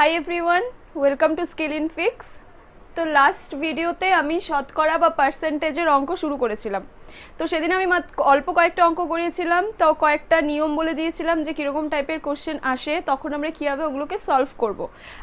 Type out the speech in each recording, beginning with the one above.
Hi everyone, welcome to skill in fix. তো last ভিডিওতে আমি শতকরা বা পার্সেন্টেজের অঙ্ক শুরু করেছিলাম। তো সেদিন আমি অল্প কয়েকটা অঙ্ক করিয়েছিলাম, তো কয়েকটা নিয়ম বলে দিয়েছিলাম যে কীরকম টাইপের কোশ্চেন আসে, তখন আমরা কীভাবে ওগুলোকে সলভ করব।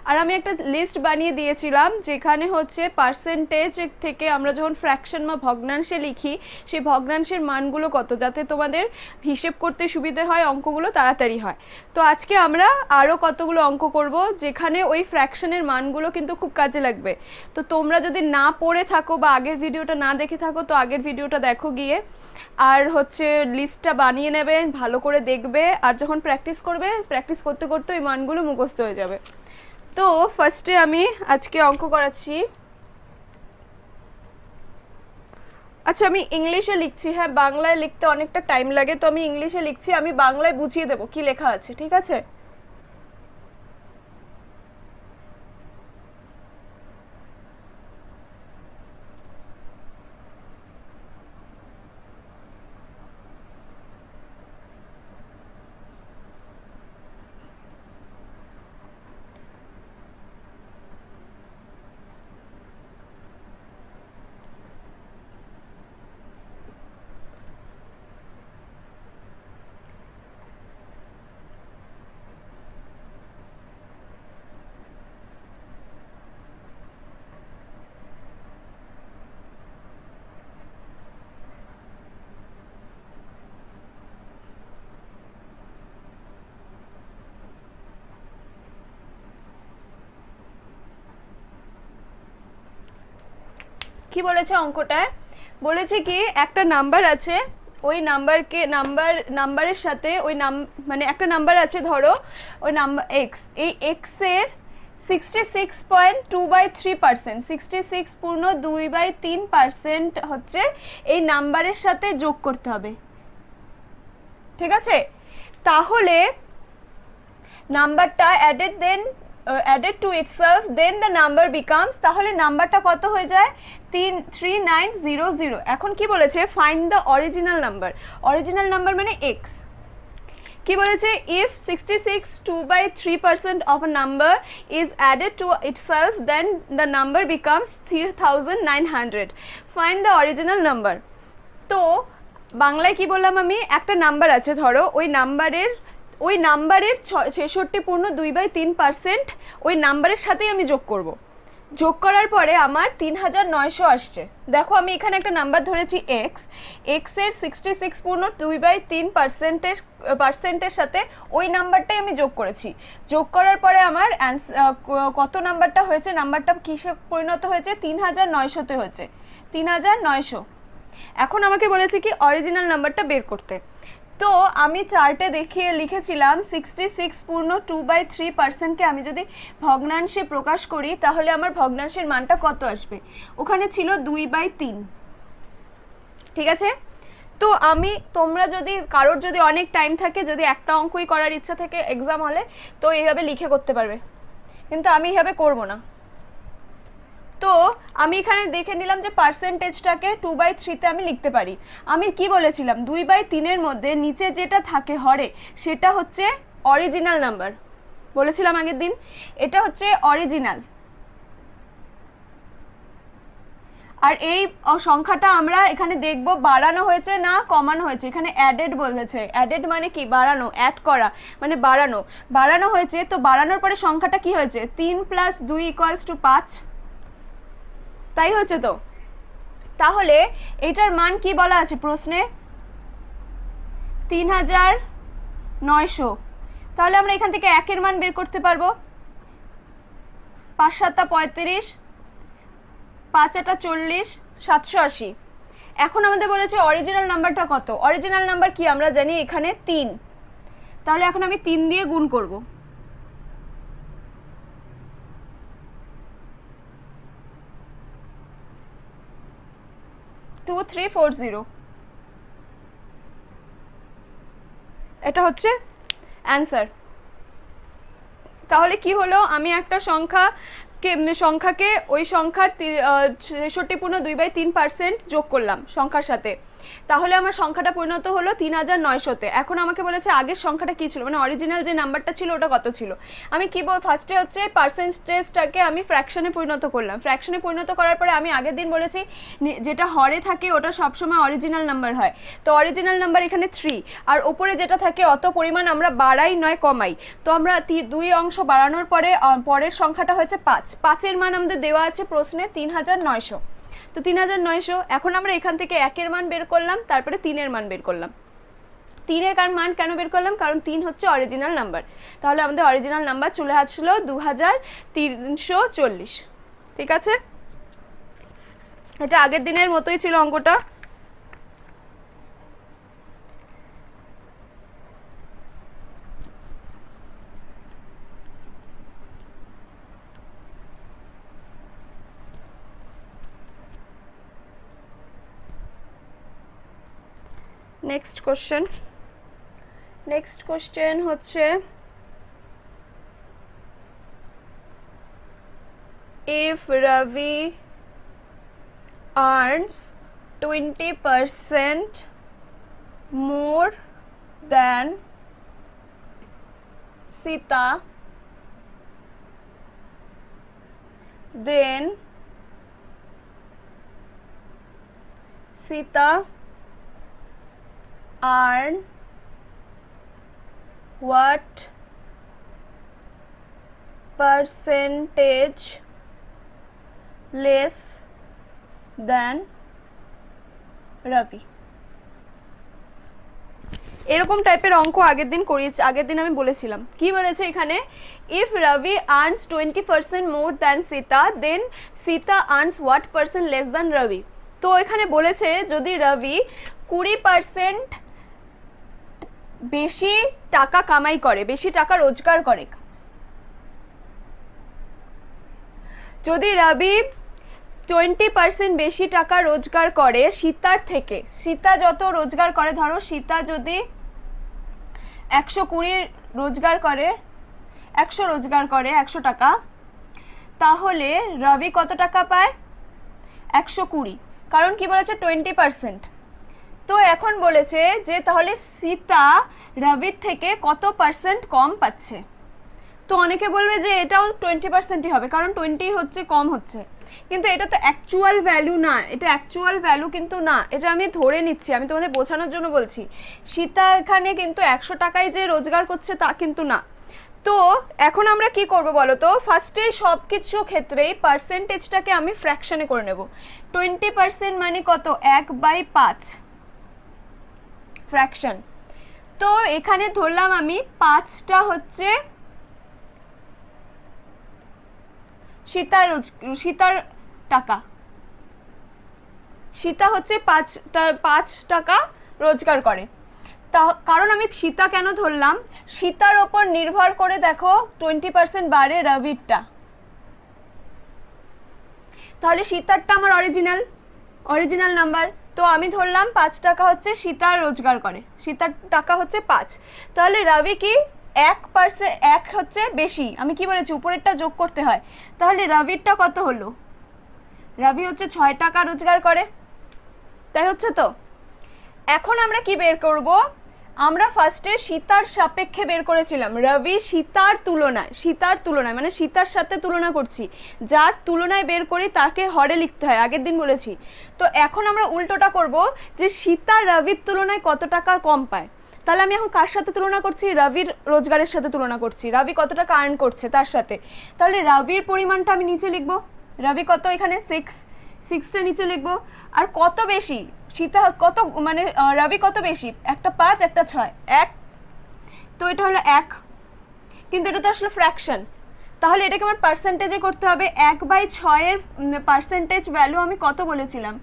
আর আমি একটা লিস্ট বানিয়ে দিয়েছিলাম যেখানে হচ্ছে পার্সেন্টেজ থেকে আমরা যখন ফ্র্যাকশন বা ভগ্নাংশে লিখি সেই ভগ্নাংশের মানগুলো কত, যাতে তোমাদের হিসেব করতে সুবিধে হয়, অঙ্কগুলো তাড়াতাড়ি হয়। তো আজকে আমরা আরও কতগুলো অঙ্ক করব যেখানে ওই ফ্র্যাকশনের মানগুলো কিন্তু খুব কাজে লাগবে। তো তোমরা যদি না পড়ে থাকো বা আগের ভিডিওটা না দেখে থাকো তো আগের ভিডিওটা দেখো গিয়ে, আর হচ্ছে লিস্টটা বানিয়ে নেবে, ভালো করে দেখবে, আর যখন প্র্যাকটিস করবে প্র্যাকটিস করতে করতে ওই মানগুলো মুখস্থ হয়ে যাবে। তো ফার্স্টে আমি আজকে অঙ্ক করাচ্ছি। আচ্ছা, আমি ইংলিশে লিখছি, হ্যাঁ বাংলায় লিখতে অনেকটা টাইম লাগে, তো আমি ইংলিশে লিখছি, আমি বাংলায় বুঝিয়ে দেবো কি লেখা আছে, ঠিক আছে? কি বলেছে অঙ্কটায়? বলেছে কি একটা নাম্বার আছে, ওই নাম্বারকে নাম্বারের সাথে ওই মানে একটা নাম্বার আছে, ধরো ওই নাম্বার এক্স, এই এক্সের 66.2/3%, 66.2/3% হচ্ছে এই নাম্বারের সাথে যোগ করতে হবে, ঠিক আছে? তাহলে নাম্বারটা added to itself, then the number becomes, তাহলে নাম্বারটা কত হয়ে যায়? 3900। এখন কি বলেছে? Find the original number. Original number মানে এক্স। কি বলেছে? if 66.2/3% of a number is added to itself, then the number becomes 3900. find the original number. তো বাংলায় কি বললাম আমি? একটা নাম্বার আছে, ধরো ওই নাম্বারের 66.2/3% ওই নাম্বারের সাথেই আমি যোগ করব। যোগ করার পরে আমার 3900 আসছে। দেখো আমি এখানে একটা নাম্বার ধরেছি এক্স, এক্সের 66.2/3%-এর সাথে ওই নাম্বারটাই আমি যোগ করেছি। যোগ করার পরে আমার কত নাম্বারটা হয়েছে? নাম্বারটা কিসে পরিণত হয়েছে? 3900-তে হয়েছে, 3900। এখন আমাকে বলেছে কি অরিজিনাল নাম্বারটা বের করতে। তো আমি চার্টে দেখিয়ে লিখেছিলাম 66.2/3%কে আমি যদি ভগ্নাংশে প্রকাশ করি তাহলে আমার ভগ্নাংশের মানটা কত আসবে? ওখানে ছিল 2/3, ঠিক আছে? তো তোমরা যদি কারোর যদি অনেক টাইম থাকে, যদি একটা অঙ্কই করার ইচ্ছা থাকে এক্সাম হলে, তো এইভাবে লিখে করতে পারবে, কিন্তু আমি এইভাবে করবো না। তো আমি এখানে দেখে নিলাম যে পার্সেন্টেজটাকে 2/3-তে আমি লিখতে পারি। আমি কি বলেছিলাম? 2/3-এর মধ্যে নিচে যেটা থাকে হরে সেটা হচ্ছে অরিজিনাল নাম্বার, বলেছিলাম আগের দিন। এটা হচ্ছে অরিজিনাল। আর এই সংখ্যাটা আমরা এখানে দেখব বাড়ানো হয়েছে না কমানো হয়েছে। এখানে অ্যাডেড বলেছে, অ্যাডেড মানে কি? বাড়ানো, অ্যাড করা মানে বাড়ানো। বাড়ানো হয়েছে, তো বাড়ানোর পরে সংখ্যাটা কি হয়েছে? 3 + 2 = 5, তাই হচ্ছে। তো তাহলে এটার মান কি বলা আছে প্রশ্নে? 3900। তাহলে আমরা এখান থেকে একের মান বের করতে পারবো। 5 × 7 = 35, 5 × 8 = 40, 780। এখন আমাদের বলেছে অরিজিনাল নাম্বারটা কত? অরিজিনাল নাম্বার কি আমরা জানি? এখানে 3। তাহলে এখন আমি 3 দিয়ে গুণ করব। 2340, এটা হচ্ছে অ্যান্সার। তাহলে কি হলো? আমি একটা সংখ্যাকে ওই সংখ্যার 66.2/3% যোগ করলাম সংখ্যার সাথে। তাহলে আমার সংখ্যাটা পরিণত হলো 3900-তে। এখন আমাকে বলেছে আগের সংখ্যাটা কী ছিল, মানে অরিজিনাল যে নাম্বারটা ছিল ওটা কত ছিল। আমি কী ফার্স্টে হচ্ছে পার্সেন্টেজটাকে আমি ফ্র্যাকশনে পরিণত করলাম। ফ্র্যাকশনে পরিণত করার পরে আমি আগের দিন বলেছি যেটা হরে থাকে ওটা সবসময় অরিজিনাল নাম্বার হয়। তো অরিজিনাল নাম্বার এখানে 3, আর ওপরে যেটা থাকে অত পরিমাণ আমরা বাড়াই নয় কমাই। তো আমরা 2 অংশ বাড়ানোর পরে পরের সংখ্যাটা হয়েছে 5। 5-এর মান আমাদের দেওয়া আছে প্রশ্নে 3900। তো 3900। এখন আমরা এখান থেকে 1-এর মান বের করলাম, তারপরে 3-এর মান বের করলাম। 3-এর মান কেন বের করলাম, কারণ 3 হচ্ছে অরিজিনাল নাম্বার। তাহলে আমাদের অরিজিনাল নাম্বার চলে আসলো 2340। ঠিক আছে, এটা আগের দিনের মতোই ছিল অঙ্কটা। নেক্সট কোশ্চেন হচ্ছে if Ravi earns 20% more than Sita, then Sita earn what percentage less than Ravi? এরকম টাইপের অঙ্ক আগের দিন আমি বলেছিলাম। কি বলেছে এখানে, if Ravi earns 20% more than Sita, then Sita earns what percent less than Ravi? তো এখানে বলেছে যদি রবি 20% বেশি টাকা কামাই করে, বেশি টাকা রোজগার করে, যদি রবি 20% বেশি টাকা রোজগার করে সীতার থেকে, সীতা যত রোজগার করে, ধরো সীতা যদি 120 রোজগার করে, 100 রোজগার করে 100 টাকা, তাহলে রবি কত টাকা পায়, 120। কারণ কি বলেছে 20%। তো এখন বলেছে যে তাহলে সীতা রবির থেকে কত পার্সেন্ট কম পাচ্ছে। তো অনেকে বলবে যে এটাও 20%ই হবে, কারণ 20 হচ্ছে কম হচ্ছে, কিন্তু এটা তো অ্যাকচুয়াল ভ্যালু না, এটা অ্যাকচুয়াল ভ্যালু কিন্তু না, এটা আমি ধরে নিচ্ছি, আমি তোমাদের বোঝানোর জন্য বলছি। সীতা এখানে কিন্তু 100 টাকায় যে রোজগার করছে তা কিন্তু না। তো এখন আমরা কি করব বলো তো, ফার্স্টে সব কিছু ক্ষেত্রেই পার্সেন্টেজটাকে আমি ফ্র্যাকশনে করে নেব। 20% মানে কত, 1/5 ফ্র্যাকশন। তো এখানে ধরলাম আমি 5টা হচ্ছে সীতার টাকা, সীতা হচ্ছে 5 টাকা রোজগার করে। কারণ আমি সীতা কেন ধরলাম, সীতার ওপর নির্ভর করে দেখো 20% বাড়ে রবিরটা, তাহলে সীতারটা আমার অরিজিনাল নাম্বার। তো আমি ধরলাম 5 টাকা হচ্ছে সীতা রোজগার করে, সীতার টাকা হচ্ছে 5, তাহলে রবি কি 1% 1 হচ্ছে বেশি, আমি কি বলেছি উপরেরটা যোগ করতে হয়। তাহলে রবিরটা কত হলো, রবি হচ্ছে 6 টাকা রোজগার করে, তাই হচ্ছে। তো এখন আমরা কি বের করব, আমরা ফার্স্টে সীতার সাপেক্ষে বের করেছিলাম, রবি সীতার তুলনায় মানে সীতার সাথে তুলনা করছি, যার তুলনায় বের করি তাকে হরে লিখতে হয়, আগের দিন বলেছি। তো এখন আমরা উল্টোটা করব যে সীতা রবির তুলনায় কত টাকা কম পায়। তাহলে আমি এখন কার সাথে তুলনা করছি, রবির রোজগারের সাথে তুলনা করছি, রবি কত টাকা আর্ন করছে তার সাথে। তাহলে রবির পরিমাণটা আমি নিচে লিখবো, রবি কত, এখানে 6টা নিচে লিখবো। আর কত বেশি, সীতা কত, মানে রবি কত বেশি, একটা 5 একটা 6, 1, তো এটা হলো 1, কিন্তু এটা তো আসলে ফ্র্যাকশন, তাহলে এটাকে আমার পার্সেন্টেজে করতে হবে। 1/6 এর পার্সেন্টেজ ভ্যালু আমি কত বলেছিলাম,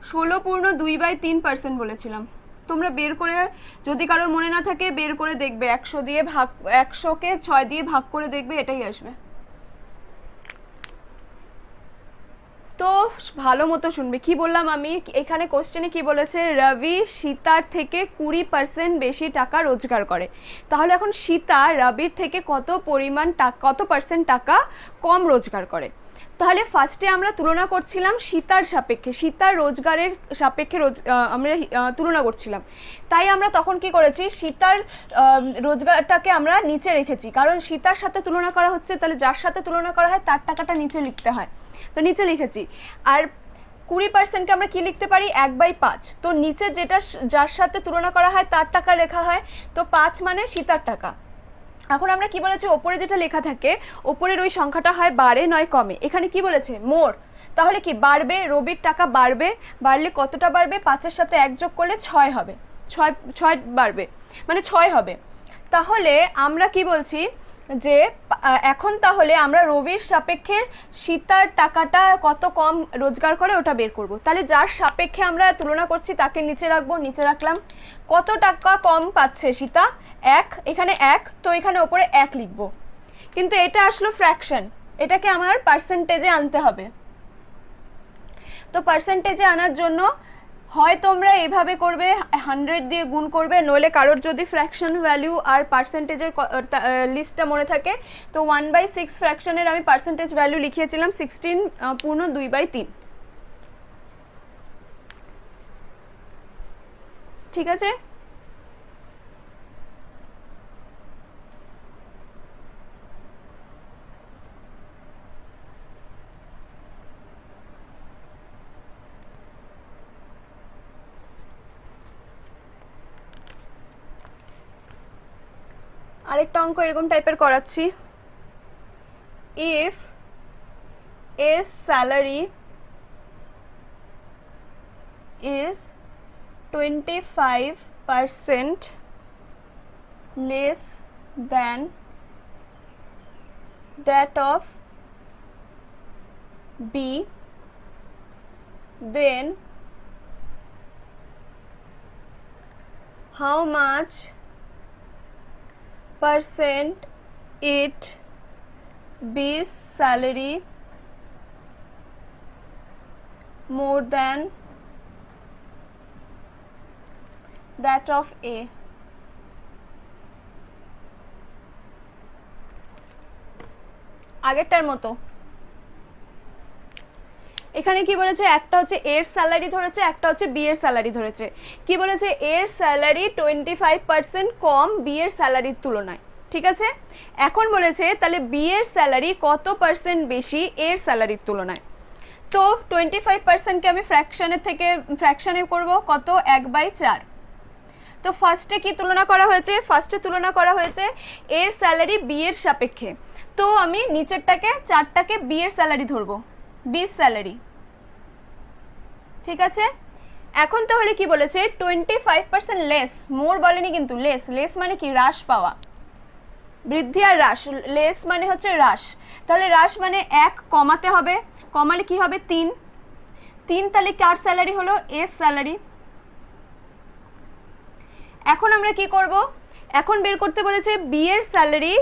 16.2/3% বলেছিলাম। তোমরা বের করে, যদি কারোর মনে না থাকে বের করে দেখবে, 100কে 6 দিয়ে ভাগ করে দেখবে, এটাই আসবে। তো ভালো মতো শুনবে কি বললাম আমি। এখানে কোশ্চেনে কি বলেছে, রবি সীতার থেকে 20% বেশি টাকা রোজগার করে, তাহলে এখন সীতা রবির থেকে কত পার্সেন্ট টাকা কম রোজগার করে। তাহলে ফার্স্টে আমরা তুলনা করছিলাম সীতার সাপেক্ষে, সীতার রোজগারের সাপেক্ষে আমরা তুলনা করছিলাম। তাই আমরা তখন কি করেছি, সীতার রোজগারটাকে আমরা নিচে রেখেছি, কারণ সীতার সাথে তুলনা করা হচ্ছে, তাহলে যার সাথে তুলনা করা হয় তার টাকাটা নিচে লিখতে হয়, তো নিচে লিখেছি। আর 20%কে আমরা কি লিখতে পারি, 1/5। তো নিচে যেটা যার সাথে তুলনা করা হয় তার টাকা লেখা হয়, তো 5 মানে সীতার টাকা। এখন আমরা কি বলেছি, ওপরে যেটা লেখা থাকে ওপরের ওই সংখ্যাটা হয় বাড়ে নয় কমে, এখানে কি বলেছে মোর, তাহলে কি বাড়বে, রবির টাকা বাড়বে, বাড়লে কতটা বাড়বে, 5-এর সাথে 1 যোগ করলে 6 হবে, 6 বাড়বে, মানে 6 হবে। তাহলে আমরা কি বলছি যে এখন তাহলে আমরা রবির সাপেক্ষে সীতার টাকাটা কত কম রোজগার করে ওটা বের করব। তাহলে যার সাপেক্ষে আমরা তুলনা করছি তাকে নিচে রাখবো, নিচে রাখলাম। কত টাকা কম পাচ্ছে সীতা, 1, এখানে 1, তো এখানে ওপরে 1 লিখবো। কিন্তু এটা আসলো ফ্র্যাকশন, এটাকে আমার পার্সেন্টেজে আনতে হবে। তো পার্সেন্টেজে আনার জন্য হয় তোমরা এভাবে করবে, 100 দিয়ে গুণ করবে, নইলে কারোর যদি ফ্র্যাকশন ভ্যালু আর পার্সেন্টেজের লিস্টটা মনে থাকে, তো 1/6 ফ্র্যাকশনের আমি পার্সেন্টেজ ভ্যালু লিখিয়েছিলাম 16/2/3। ঠিক আছে, আরেকটা অঙ্ক এরকম টাইপের করাচ্ছি। If S salary is 25% less than that of B, then how much percent it B's salary more than that of A? আগেরটার মতো এখানে কি বলেছে, একটা হচ্ছে এর স্যালারি ধরেছে, একটা হচ্ছে বি এর স্যালারি ধরেছে। কি বলেছে, এর স্যালারি 25% কম বি এর স্যালারির তুলনায়। ঠিক আছে, এখন বলেছে তাহলে বি এর স্যালারি কত পার্সেন্ট বেশি এর স্যালারির তুলনায়। তো 25%কে আমি ফ্র্যাকশনে করব কত, 1/4। তো ফার্স্টে কি তুলনা করা হয়েছে, ফার্স্টে তুলনা করা হয়েছে এর স্যালারি বি এর সাপেক্ষে, তো আমি নিচেরটাকে 4টাকে বি এর স্যালারি ধরবো, বি স্যালারি। ঠিক আছে, এখন তাহলে কি বলেছে, 25% লেস, মোর বলেনি কিন্তু, লেস, লেস মানে কি, হ্রাস পাওয়া, বৃদ্ধি আর হ্রাস, লেস মানে হচ্ছে হ্রাস, তাহলে হ্রাস মানে 1 কমাতে হবে, কমালে কি হবে, 3, তাহলে কার স্যালারি হলো, এস স্যালারি। এখন আমরা কি করব, এখন বের করতে বলেছে বি এর স্যালারি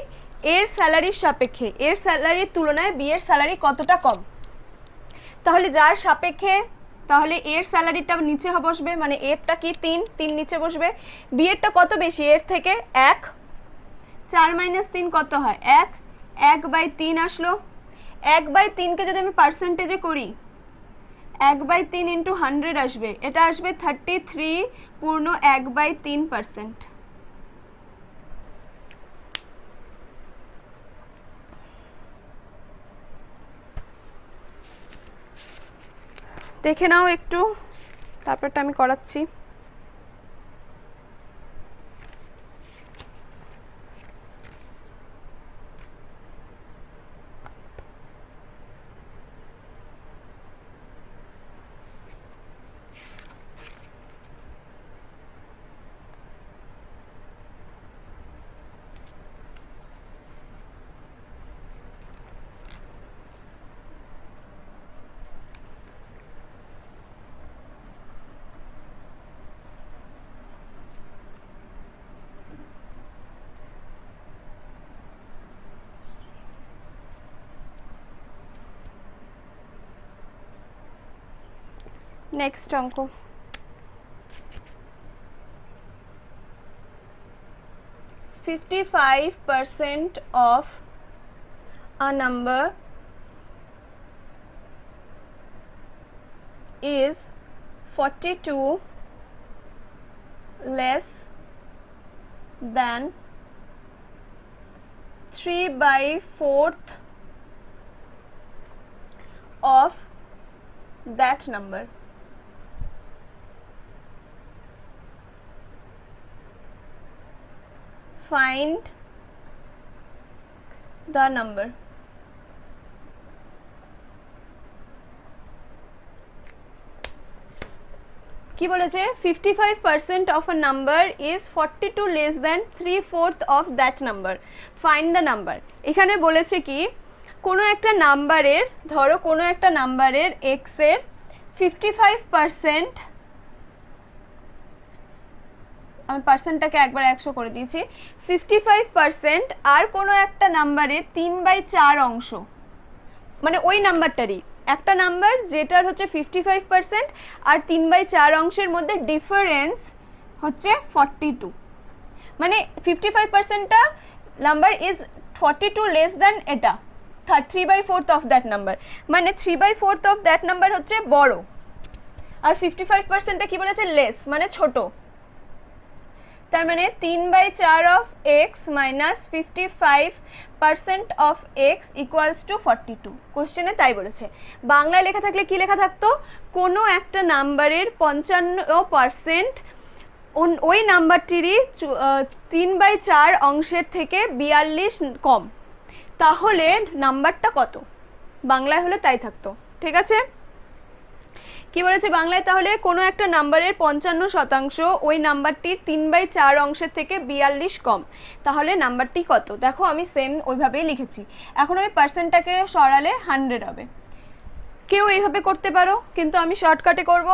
এর স্যালারির সাপেক্ষে, এর স্যালারির তুলনায় বি এর স্যালারি কতটা কম। তাহলে যার সাপেক্ষে, তাহলে এর স্যালারিটা নিচে বসবে, মানে এরটা কি 3 নিচে বসবে, বি এরটা কত বেশি এর থেকে, 1, 4 - 3 কত হয়, 1, 1/3 আসলো। 1/3কে যদি আমি পার্সেন্টেজে করি, 1/3 × 100 আসবে, এটা আসবে 33.1/3%। দেখে নাও একটু, তারপরটা আমি করাচ্ছি। নেক্সট অঙ্ক, $55 of a number is 42 less than 3/4 of that number. Find the number. কি বলেছে 55% of a number is 42 less than 3/4 of that number. Find the number. এখানে বলেছে কি কোনো একটা নাম্বারের, ধরো কোনো একটা নাম্বারের x এর 55%, আমি পার্সেন্টটাকে একবার 100 করে দিয়েছি, 55% আর কোনো একটা নাম্বারের 3/4 অংশ, মানে ওই নাম্বারটারই একটা নাম্বার যেটার হচ্ছে 55% আর 3/4 অংশের মধ্যে ডিফারেন্স হচ্ছে 42, মানে 55%টা নাম্বার ইজ 42 লেস দ্যান এটা 3/4 অফ দ্যাট নাম্বার, মানে 3/4 অফ দ্যাট নাম্বার হচ্ছে বড় আর 55%টা কি বলেছে লেস মানে ছোট, তার মানে 3/4 of x minus 55% of x equals to 42। কোশ্চেনে তাই বলেছে। বাংলায় লেখা থাকলে কি লেখা থাকতো, কোনো একটা নাম্বারের 55% ওই নাম্বারটিরই 3/4 অংশের থেকে 42 কম, তাহলে নাম্বারটা কত, বাংলায় হলে তাই থাকতো। ঠিক আছে, কি বলেছে বাংলায়, তাহলে কোনো একটা নাম্বারের 55% ওই নাম্বারটির 3/4 অংশের থেকে 42 কম, তাহলে নাম্বারটি কত। দেখো আমি সেম ওইভাবেই লিখেছি, এখন আমি পার্সেন্টটাকে সরালে 100 হবে। কেউ এইভাবে করতে পারো, কিন্তু আমি শর্টকাটে করব,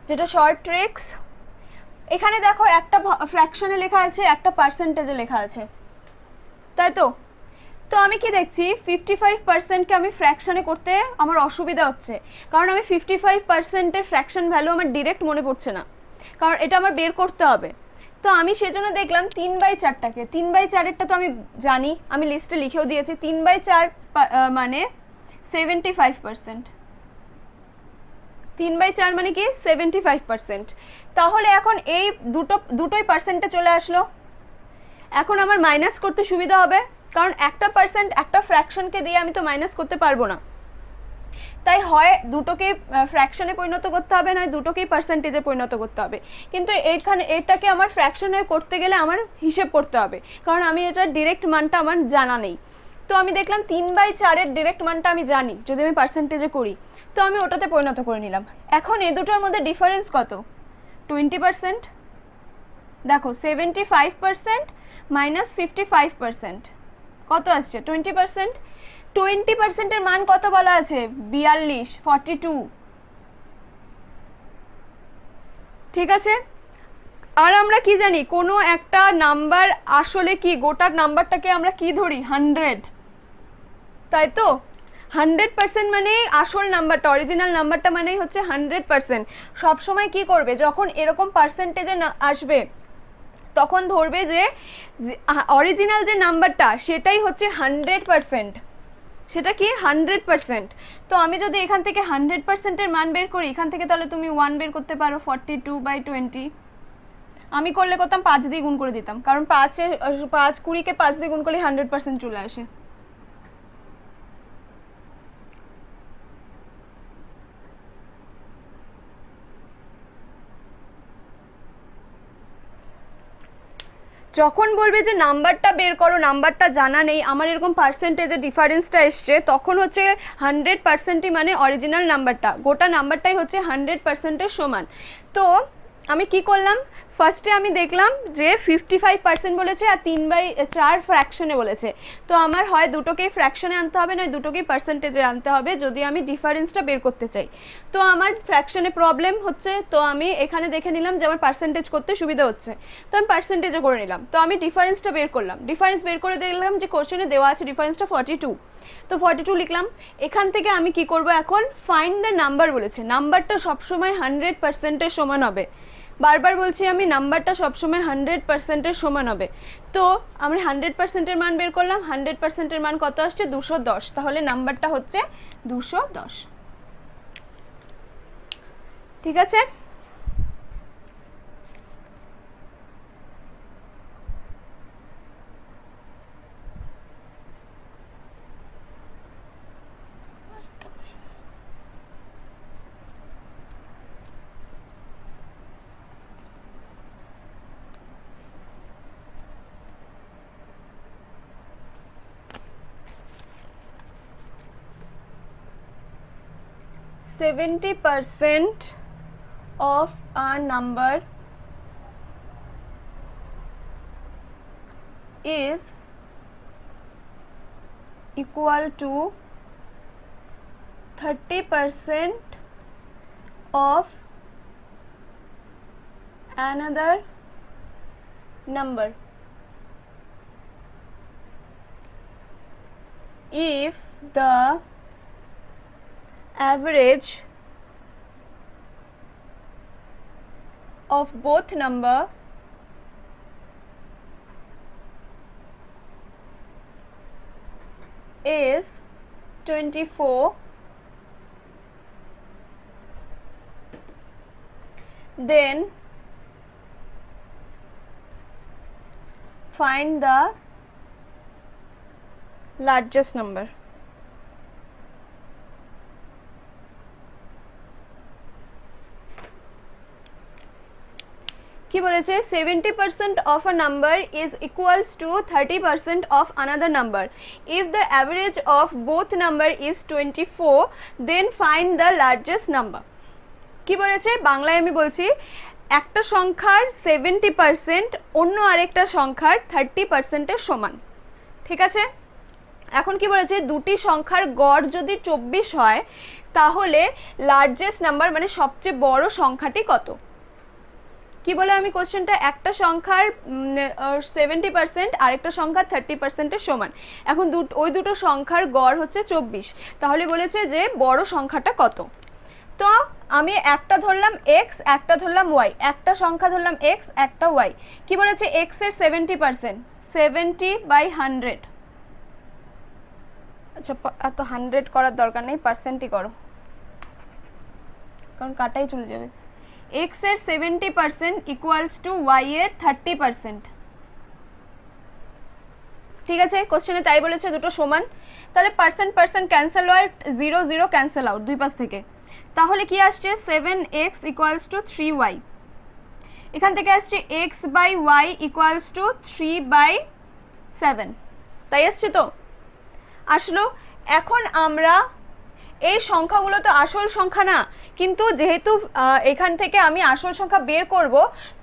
যেটা শর্ট ট্রিক্স। এখানে দেখো একটা ফ্র্যাকশনে লেখা আছে, একটা পার্সেন্টেজে লেখা আছে, তাই তো। তো আমি কি দেখছি 55%কে আমি ফ্র্যাকশনে করতে আমার অসুবিধা হচ্ছে, কারণ আমি 55%-এর ফ্র্যাকশন ভ্যালু আমার ডিরেক্ট মনে পড়ছে না, কারণ এটা আমার বের করতে হবে। তো আমি সেজন্য দেখলাম 3/4টাকে, 3/4-এরটা তো আমি জানি, আমি লিস্টে লিখেও দিয়েছি, 3/4 মানে 75%, 3/4 মানে কি 75%। তাহলে এখন এই দুটোই পার্সেন্টে চলে আসলো, এখন আমার মাইনাস করতে সুবিধা হবে, কারণ একটা পার্সেন্ট একটা ফ্র্যাকশনকে দিয়ে আমি তো মাইনাস করতে পারবো না, তাই হয় দুটোকে ফ্র্যাকশনে পরিণত করতে হবে, নয় দুটোকেই পার্সেন্টেজে পরিণত করতে হবে। কিন্তু এটাকে আমার ফ্র্যাকশনে করতে গেলে আমার হিসেব করতে হবে, কারণ আমি এটার ডিরেক্ট মানটা আমার জানা নেই। তো আমি দেখলাম 3/4-এর ডিরেক্ট মানটা আমি জানি যদি আমি পার্সেন্টেজে করি, তো আমি ওটাতে পরিণত করে নিলাম। এখন এই দুটোর মধ্যে ডিফারেন্স কত, 20%। দেখো 75% মাইনাস 55% কত আসছে, 20%। 20%-এর মান কত বলা আছে, 42, 42। ঠিক আছে, আর আমরা কি জানি, কোনো একটা নাম্বার আসলে কি, গোটা নাম্বারটাকে আমরা কি ধরি, 100, তাই তো। 100% মানে আসল নাম্বারটা, অরিজিনাল নাম্বারটা মানেই হচ্ছে 100%। সবসময় কি করবে, যখন এরকম পার্সেন্টেজে আসবে তখন ধরবে যে অরিজিনাল যে নাম্বারটা সেটাই হচ্ছে 100%, সেটা কি 100%। তো আমি যদি এখান থেকে 100%-এর মান বের করি, এখান থেকে তাহলে তুমি 1 বের করতে পারো, 42/20। আমি করলে করতাম 5 দিয়ে গুণ করে দিতাম, কারণ 20-কে 5 দিয়ে গুণ করলে 100% চলে আসে। যখন বলবে যে নাম্বারটা বের করো, নাম্বারটা জানা নেই, আমার এরকম পার্সেন্টেজে ডিফারেন্সটা এসছে, তখন হচ্ছে 100%ই মানে অরিজিনাল নাম্বারটা, গোটা নাম্বারটাই হচ্ছে 100%-এর সমান। তো আমি কি করলাম, ফার্স্টে আমি দেখলাম যে 55% বলেছে আর 3/4 ফ্র্যাকশনে বলেছে, তো আমার হয় দুটোকেই ফ্র্যাকশনে আনতে হবে, নয় দুটোকেই পার্সেন্টেজে আনতে হবে যদি আমি ডিফারেন্সটা বের করতে চাই। তো আমার ফ্র্যাকশনে প্রবলেম হচ্ছে, তো আমি এখানে দেখে নিলাম যে আমার পার্সেন্টেজ করতে সুবিধা হচ্ছে, তো আমি পার্সেন্টেজে করে নিলাম। তো আমি ডিফারেন্সটা বের করলাম, ডিফারেন্স বের করে দেখলাম যে কোশ্চেনে দেওয়া আছে ডিফারেন্সটা 42, তো 42 লিখলাম। এখান থেকে আমি কি করব, এখন ফাইন্ড দ্য নাম্বার বলেছে, নাম্বারটা সবসময় 100%-এর সমান হবে। বারবার বলছি আমি, নাম্বারটা সবসময় 100%-এর সমান হবে। তো আমরা 100%-এর মান বের করলাম, 100%-এর মান কত আসছে, 210, তাহলে নাম্বারটা হচ্ছে 210। ঠিক আছে? %70 of a number is equal to 30% of another number if the average of both number is 24, then find the largest number. কি বলেছে 70% of a number is equals to 30% of another number. If the average of both number is 24, then find the largest number. কি বলেছে বাংলায় আমি বলছি একটা সংখ্যার 70% অন্য আরেকটা সংখ্যার 30% এর সমান। ঠিক আছে, এখন কি বলেছে দুটি সংখ্যার গড় যদি 24 হয় তাহলে লার্জেস্ট নাম্বার মানে সবচেয়ে বড় সংখ্যাটি কত। কি বলে আমি কোশ্চেনটা একটা সংখ্যার 70% আরেকটা সংখ্যার 30% এর সমান। এখন ওই দুটো সংখ্যার গড় হচ্ছে 24, তাহলে বলেছে যে বড় সংখ্যাটা কত। তো আমি একটা ধরলাম x, একটা ধরলাম y, একটা সংখ্যা ধরলাম x, একটা y। কি বলেছে x এর 70%, 70/100। আচ্ছা এত 100 করার দরকার নেই, পার্সেন্টই করো কারণ কাটাই চলে যাবে। x এর 70% ইকুয়ালস টু y এর 30%। ঠিক আছে, কোশ্চেনে তাই বলেছে দুটো সমান, তাহলে পার্সেন্ট পার্সেন্ট ক্যান্সেল হয়, 0 0 ক্যান্সেল আউট দুই পাশ থেকে। তাহলে কি আসছে 7x ইকুয়ালস টু 3y। এখান থেকে আসছে x/y ইকুয়ালস টু 3/7। তাই আসছে তো, আসলো। এখন আমরা এই সংখ্যাগুলো তো আসল সংখ্যা না, কিন্তু যেহেতু এখান থেকে আমি আসল সংখ্যা বের করব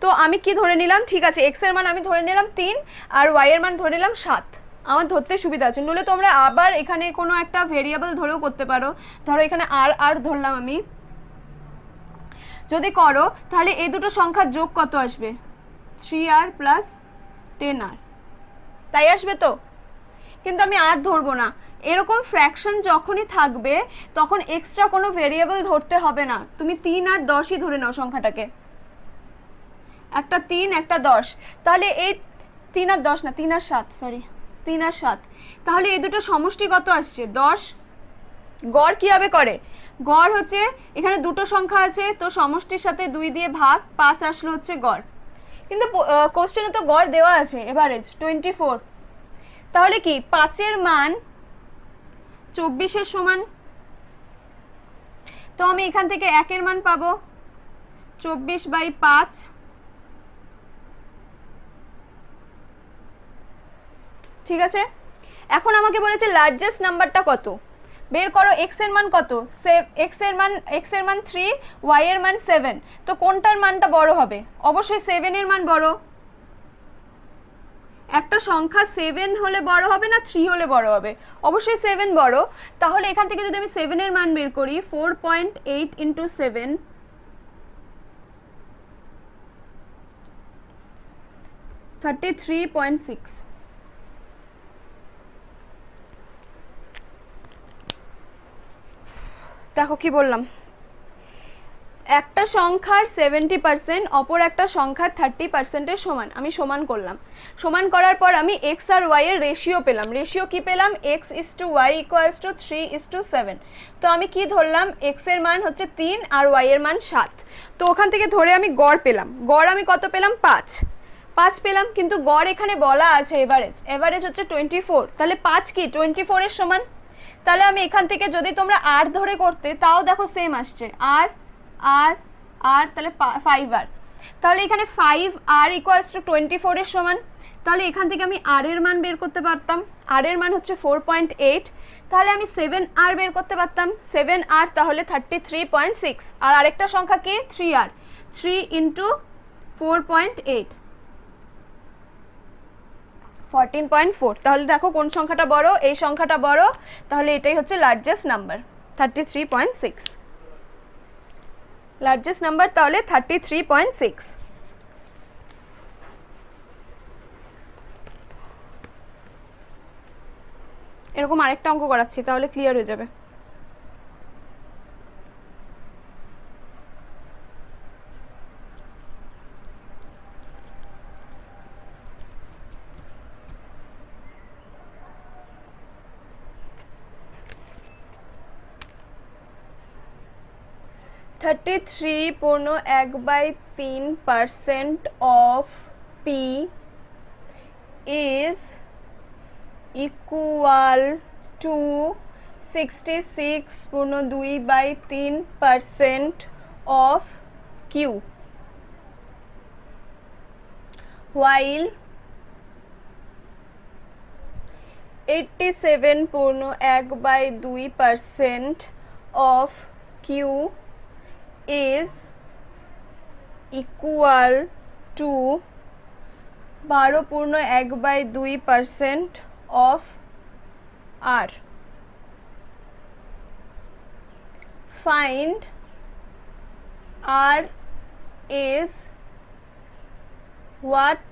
তো আমি কি ধরে নিলাম, ঠিক আছে x এর মান আমি ধরে নিলাম 3 আর y এর মান ধরে নিলাম 7। আমার ধরতে সুবিধা আছে, নইলে তোমরা আবার এখানে কোনো একটা ভেরিয়েবল ধরেও করতে পারো। ধরো এখানে আর ধরলাম আমি, যদি করো তাহলে এই দুটো সংখ্যার যোগ কত আসবে 3r প্লাস 10r, তাই আসবে তো। কিন্তু আমি আর ধরবো না, এরকম ফ্র্যাকশন যখনই থাকবে তখন এক্সট্রা কোনো ভেরিয়েবল ধরতে হবে না, তুমি 3 আর 10ই ধরে নাও সংখ্যাটাকে, একটা 3 একটা 10। তাহলে এই 3 আর 10 না, 3 আর 7, সরি 3 আর 7, তাহলে এই দুটো সমষ্টি কত আসছে 10। গড় কিভাবে করে, গড় হচ্ছে এখানে দুটো সংখ্যা আছে তো সমষ্টির সাথে 2 দিয়ে ভাগ, 5 আসলো হচ্ছে গড়। কিন্তু কোশ্চেনে তো গড় দেওয়া আছে এভারেজ 24, তাহলে কি 5 এর মান 24 এর সমান। তো আমি এখান থেকে 1 এর মান পাবো 24/5। ঠিক আছে, এখন আমাকে বলেছে লার্জেস্ট নাম্বারটা কত বের করো। x এর মান কত, x এর মান 3, y এর মান 7, তো কোনটার মানটা বড় হবে, অবশ্যই 7 এর মান বড়। একটা সংখ্যা 7 হলে বড় হবে না 3 হলে বড় হবে, অবশ্যই 7 বড়। তাহলে এখান থেকে যদি আমি 7 এর মান বের করি 4.8 ইন্টু 7, 33.6। দেখো কি বললাম, একটা সংখ্যার 70% অপর একটা সংখ্যার 30%-এর সমান। আমি সমান করলাম, সমান করার পর আমি এক্স আর ওয়াই এর রেশিও পেলাম। রেশিও কি পেলাম? X is to Y equals to 3:7। তো আমি কি ধরলাম? এক্স এর মান হচ্ছে 3 আর ওয়াই এর মান 7। তো ওখান থেকে ধরে আমি গড় পেলাম। গড় আমি কত পেলাম? 5 পেলাম। কিন্তু গড় এখানে বলা আছে এভারেজ, এভারেজ হচ্ছে 24। তাহলে 5 কি 24 এর সমান? তাহলে আমি এখান থেকে যদি তোমরা আর ধরে করতে তাও দেখো সেম আসছে, আর আর আর তাহলে 5 আর, তাহলে এখানে 5 আর ইকুয়ালস টু 24 এর সমান। তাহলে এখান থেকে আমি আর এর মান বের করতে পারতাম। আর এর মান হচ্ছে 4.8। তাহলে আমি 7 আর বের করতে পারতাম। 7 আর তাহলে 33.6। আর আরেকটা সংখ্যা কি? 3 আর, 3 ইন্টু 4.8 14.4। তাহলে দেখো কোন সংখ্যাটা বড়? এই সংখ্যাটা বড়। তাহলে এটাই হচ্ছে লার্জেস্ট নাম্বার, 33.6। লার্জেস্ট নাম্বার তাহলে 33.6। এরকম আরেকটা অঙ্ক করাচ্ছি, তাহলে ক্লিয়ার হয়ে যাবে। (33.1/3% of P is equal to 66.2/3% of Q, while 87.1/2% of Q is equal to 12.1/2% of R. Find R is what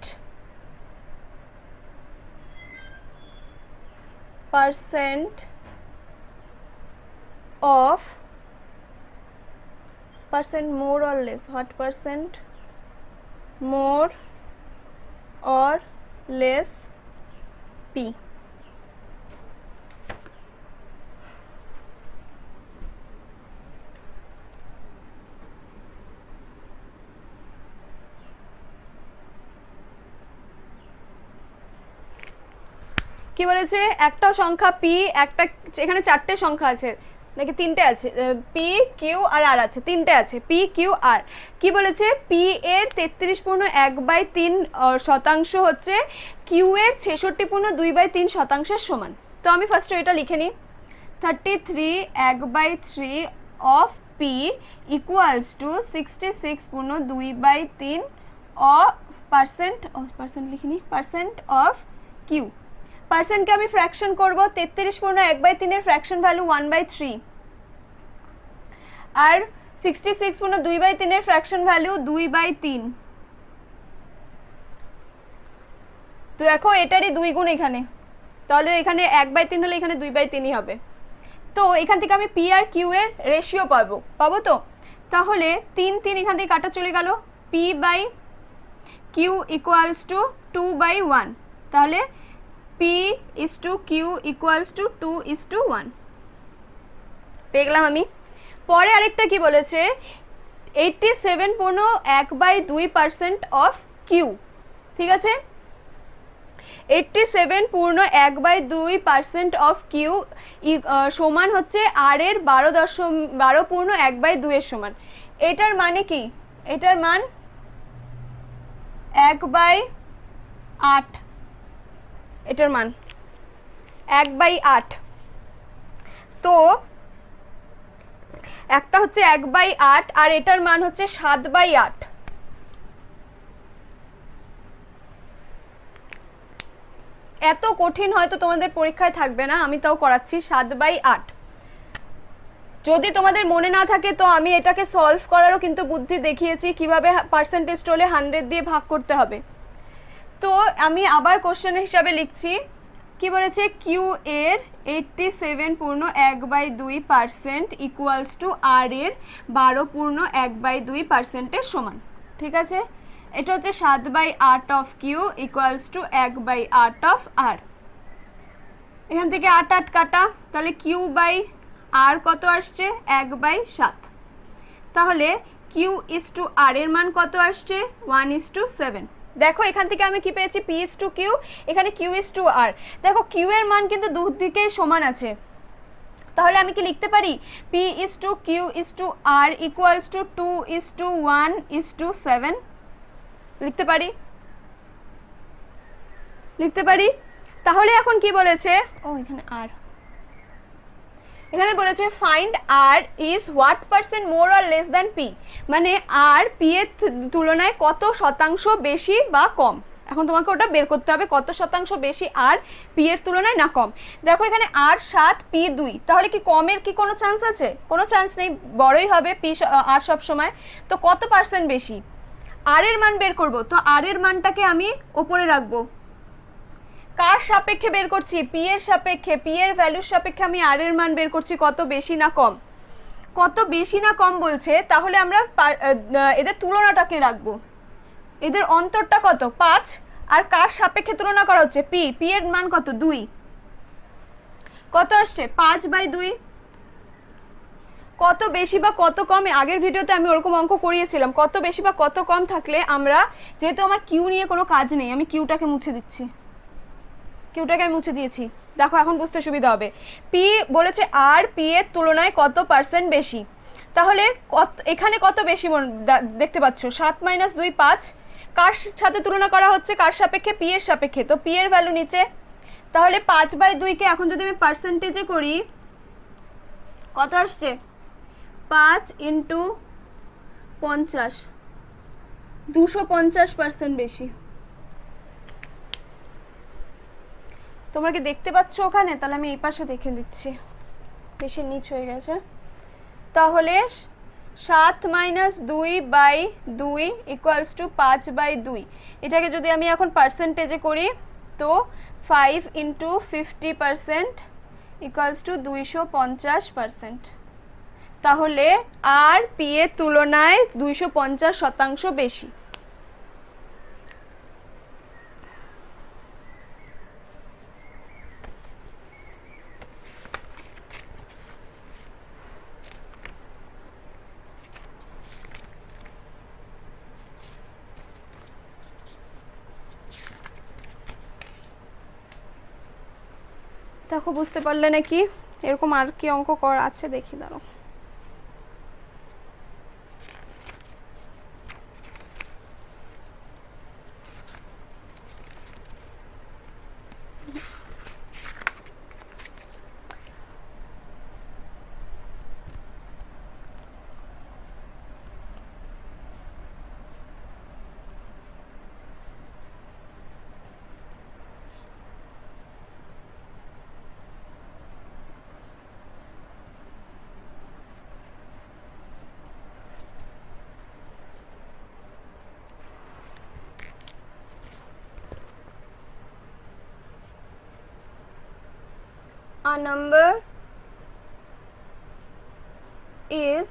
percent of percent more or less, what percent more or less P. কি বলেছে? একটা সংখ্যা p, একটা এখানে চারটে সংখ্যা আছে নাকি তিনটে আছে, পি কিউ আর আর আছে, তিনটে আছে, পি কিউ আর। কি বলেছে? পি এর 33.1/3% হচ্ছে কিউ এর 66.2/3% সমান। তো আমি ফার্স্টে এটা লিখে নিই, 33/1/3 অফ পি ইকুয়ালস টু 66.2/3% লিখিনি, পার্সেন্ট অফ কিউ। পার্সেন্টকে আমি ফ্র্যাকশন করব, 33.1/3 এর ফ্র্যাকশন ভ্যালু 1/3 আর 66.2/3 এর ফ্র্যাকশন ভ্যালু 2/3। তো দেখো এটারই 2 গুণ এখানে, তাহলে এখানে 1/3 হলে এখানে 2/3ই হবে। তো এখান থেকে আমি পি আর কিউ এর রেশিও পাবো তো। তাহলে 3 এখান থেকে কাটা চলে গেল, P by Q equals to 2/1। তাহলে P is to Q equals to 2:1 পেয়ে গেলাম আমি। পরে আরেকটা কি বলেছে? 87.1/2% অফ Q, ঠিক আছে? 87.1/2% অফ Q সমান হচ্ছে R এর 12.1/2 এর সমান। এটার মানে কি? এটার মান 1/8, এটার মান 1/8। তো একটা হচ্ছে 1/8 আর এটার মান হচ্ছে 7/8। এত কঠিন হয়তো তোমাদের পরীক্ষায় থাকবে না, আমি তাও করাচ্ছি। 7/8 যদি তোমাদের মনে না থাকে তো আমি এটাকে সলভ করারও কিন্তু বুদ্ধি দেখিয়েছি, কিভাবে পার্সেন্টেজ টোলে 100 দিয়ে ভাগ করতে হবে। তো আমি আবার কোশ্চেন হিসাবে লিখছি, কি বলেছে? কিউ এর 87.1/2% ইকুয়ালস টু আর এর 12.1/2%-এর সমান। ঠিক আছে, এটা হচ্ছে 7/8 of Q equals to 1/8 of R. এখান থেকে 8 কাটা, তাহলে কিউ বাই আর কত আসছে 1/7। তাহলে কিউ ইস টু আর এর মান কত আসছে 1:7। দেখো এখান থেকে আমি কি পেয়েছি, পি ইস টু কিউ, এখানে কিউ ইস টু আর। দেখো কিউ এর মান কিন্তু দুদিকেই সমান আছে, তাহলে আমি কি লিখতে পারি P is to Q is to R equals to 2:1:7 লিখতে পারি, লিখতে পারি। তাহলে এখন কি বলেছে, ও এখানে আর, এখানে বলেছে find R is what percent more or less than P, মানে আর পি এর তুলনায় কত শতাংশ বেশি বা কম। এখন তোমাকে ওটা বের করতে হবে কত শতাংশ বেশি আর পি এর তুলনায় না কম। দেখো এখানে আর 7 পি 2, তাহলে কি কমের কি কোনো চান্স আছে? কোনো চান্স নেই, বড়ই হবে পি আর সব সময়। তো কত পার্সেন্ট বেশি আর এর মান বের করব, তো আর এর মানটাকে আমি উপরে রাখবো। কার সাপেক্ষে বের করছি, পি এর সাপেক্ষে, পি এর ভ্যালুর সাপেক্ষে আমি আর এর মান বের করছি কত বেশি না কম, কত বেশি না কম বলছে। তাহলে আমরা এদের তুলনাটাকে রাখবো, এদের অন্তরটা কত 5, আর কার সাপেক্ষে তুলনা করা হচ্ছে পি, পি এর মান কত 2, কত আসছে 5/2। কত বেশি বা কত কম, আগের ভিডিওতে আমি ওরকম অঙ্ক করিয়েছিলাম, কত বেশি বা কত কম থাকলে আমরা, যেহেতু আমার কিউ নিয়ে কোনো কাজ নেই, আমি কিউটাকে মুছে দিচ্ছি, কিউটাকে আমি মুছে দিয়েছি। দেখো এখন বুঝতে সুবিধা হবে। পি বলেছে আর পি এর তুলনায় কত পার্সেন্ট বেশি, তাহলে এখানে কত বেশি দেখতে পাচ্ছ 7 - 2 5, কার সাথে তুলনা করা হচ্ছে, কার সাপেক্ষে, পি এর সাপেক্ষে, তো পি এর ভ্যালু নিচে। তাহলে 5/2-কে এখন যদি আমি পার্সেন্টেজে করি কত আসছে 5 × 50, 250% বেশি। তোমরা কি দেখতে পাচ্ছ ওখানে? তাহলে আমি এই পাশে দেখে দিচ্ছি, বেশি নিচ হয়ে গেছে। তাহলে 7 - 2/2 ইকুয়ালস টু 5/2। এটাকে যদি আমি এখন পার্সেন্টেজে করি তো 5 × 50% ইকুয়ালস টু 250%। তাহলে আর পি এর তুলনায় 250% বেশি। দেখো বুঝতে পারলে নাকি? এরকম আর কি অঙ্ক করা আছে দেখি, দাঁড়াও। A number is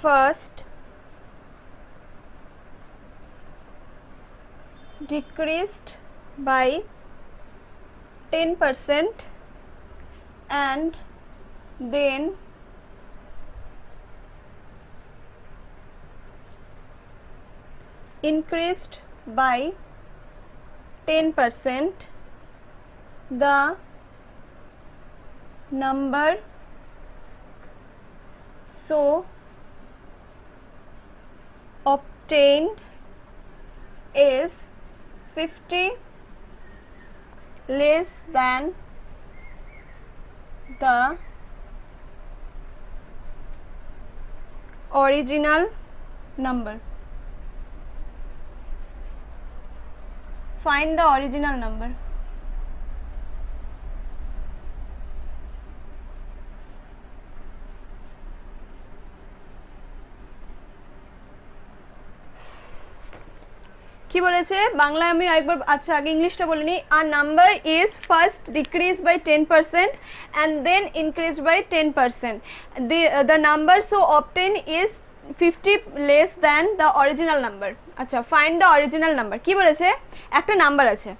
first decreased by 10% and then increased by 10%, the number so obtained is 50 less than the original number. Find the original number. কি কি বলেছে বাংলায় আমি আরেকবার, আচ্ছা আগে ইংলিশটা বলে নিই। A number is first decrease by 10% and then increase by 10%। The number so obtain is 50 less than the original number. আচ্ছা, ফাইন্ড দ্য অরিজিনাল নাম্বার। কি বলেছে, একটা নাম্বার আছে,